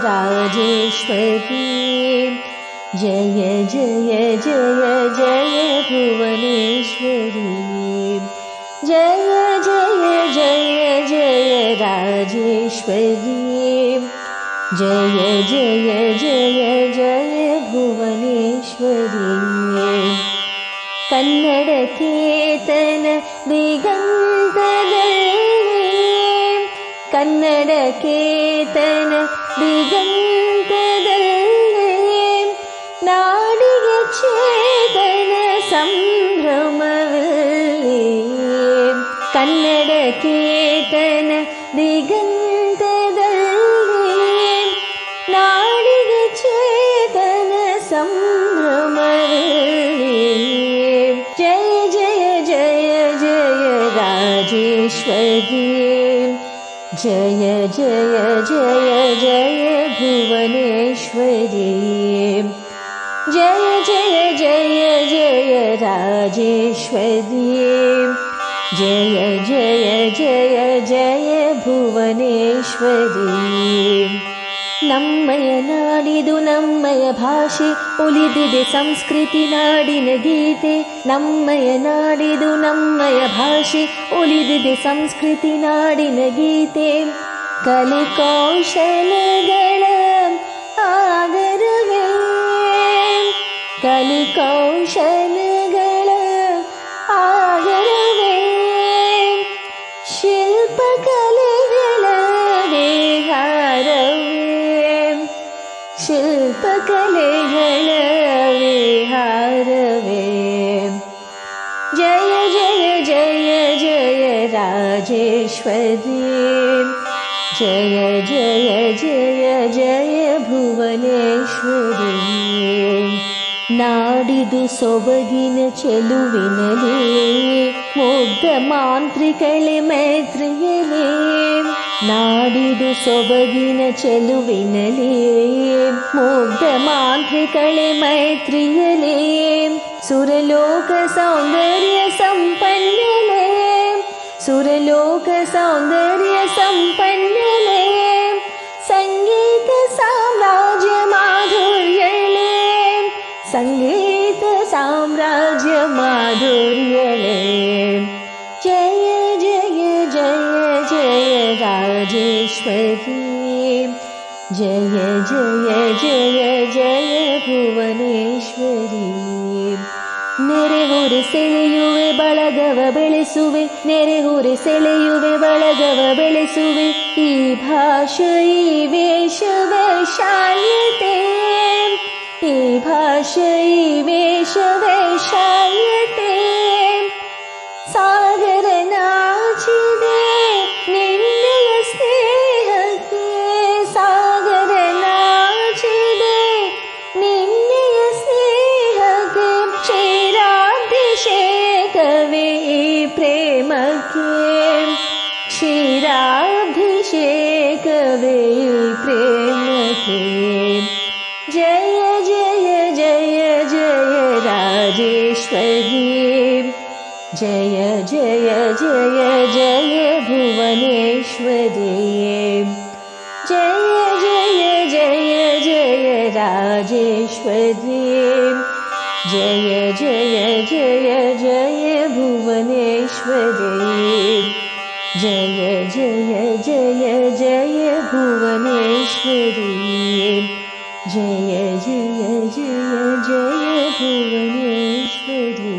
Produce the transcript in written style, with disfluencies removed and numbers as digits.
राजेश्वरी जय जय जय जय भुवनेश्वरी जय जय जय जय राजेश्वरी जय जय जय जय भुवनेश्वरी कन्नड केतन दिगंतदल्लि कन्नड केतन दिगंतदल्लि नाडिगे चेतन संभ्रमवल्लि कन्नड केतन दिगंतदल्लि नाडिगे चेतन संभ्रमवल्लि जय जय जय जय राजेश्वरी जय जय जय जय भुवनेश्वरी जय जय जय जय राजेश्वरी जय जय जय जय भुवनेश्वरी ನಮ್ಮಯ ನಾಡಿದು ನಮ್ಮಯ ಭಾಷೆ ಉಳಿದಿದೆ ಸಂಸ್ಕೃತಿ ನಾಡಿನ ಗೀತೆ ನಮ್ಮಯ ನಾಡಿದು ನಮ್ಮಯ ಭಾಷೆ ಉಳಿದಿದೆ ಸಂಸ್ಕೃತಿ ನಾಡಿನ ಗೀತೆ ಕಲೆ ಕೌಶಲಗಳ ಆಗರವೇ ಕಲೆ ಕೌಶಲಗಳ ಆಗರವೇ ಶಿಲ್ಪಕಲೆಗಳ ವಿಹಾರವೇ ಶಿಲ್ಪಕಲೆಗಳ ವಿಹಾರವೇ ಜಯ ಜಯ ಜಯ ಜಯ ರಾಜೇಶ್ವರಿ ಜಯ ಜಯ ಜಯ ಜಯ ಭುವನೇಶ್ವರಿ ನಾಡಿದು ಸೊಬಗಿನ ಚೆಲುವಿನಲೇ ಮುಗ್ಧ ಮಾಂತ್ರಿಕಳೆ ಮೈತ್ರಿಯಲೇ ನಾಡಿದು ಸೊಬಗಿನ ಚೆಲುವಿನಲೇ ಮುಗ್ಧ ಮಾಂತ್ರಿಕಳೆ ಮೈತ್ರಿಯಲೇ ಸುರಲೋಕ ಸೌಂದರ್ಯ ಸಂಪನ್ನಲೇ ಸುರಲೋಕ ಸೌಂದರ್ಯ ಸಂಪನ್ನಲೇ ಸಂಗೀತ ಸಾಮ್ರಾಜ್ಯ ಮಾಧುರ್ಯಲೇ ಸಂಗೀತ ಸಾಮ್ರಾಜ್ಯ ಮಾಧುರ್ಯಲೇ ಜಯ ಜಯ ಜಯ ಜಯ ರಾಜೇಶ್ವರಿ ಜಯ ಜಯ ಜಯ ಜಯ ಭುವನೇಶ್ವರಿ ನೆರೆಹೊರೆ ಸೆಳೆಯುವೆ ಬಳಗವ ಬೆಳೆಸುವೆ ನೆರೆಹೊರೆ ಸೆಳೆಯುವೆ ಬಳಗವ ಬೆಳೆಸುವೆ ಈ ಭಾಷೆ ಈ ವೇಷ ವೈಶಾಲ್ಯತೆ ಈ ಭಾಷೆ ಈ ವೇಷ ವೈಶಾಲ್ಯತೆ ಸಾಗರ ನಾಚಿದೆ ನಿನ್ನೆಯ ಸ್ನೇಹಕ್ಕೆ ಸಾಗರ ನಾಚಿದೆ ನಿನ್ನೆಯ ಸ್ನೇಹಕ್ಕೆ ಕ್ಷೀರಾಭಿಷೇಕವೇ ಪ್ರೇಮಕ್ಕೆ ಕ್ಷೀರಾಭಿಷೇಕವೇ ಪ್ರೇಮಕ್ಕೆ ಜಯ ಜಯ ಜಯ ಜಯ ರಾಜೇಶ್ವರಿ ಜಯ ಜಯ ಜಯ ಜಯ ಭುವನೇಶ್ವರಿ ಜಯ ಜಯ ಜಯ ಜಯ ರಾಜೇಶ್ವರಿ ಜಯ ಜಯ ಜಯ ಜಯ ಭುವನೇಶ್ವರಿ ಜಯ ಜಯ ಜಯ ಜಯ ಭುವನೇಶ್ವರಿ ಜಯ ಜಯ ಜಯ ಜಯ ಭುವನೇಶ್ವರಿ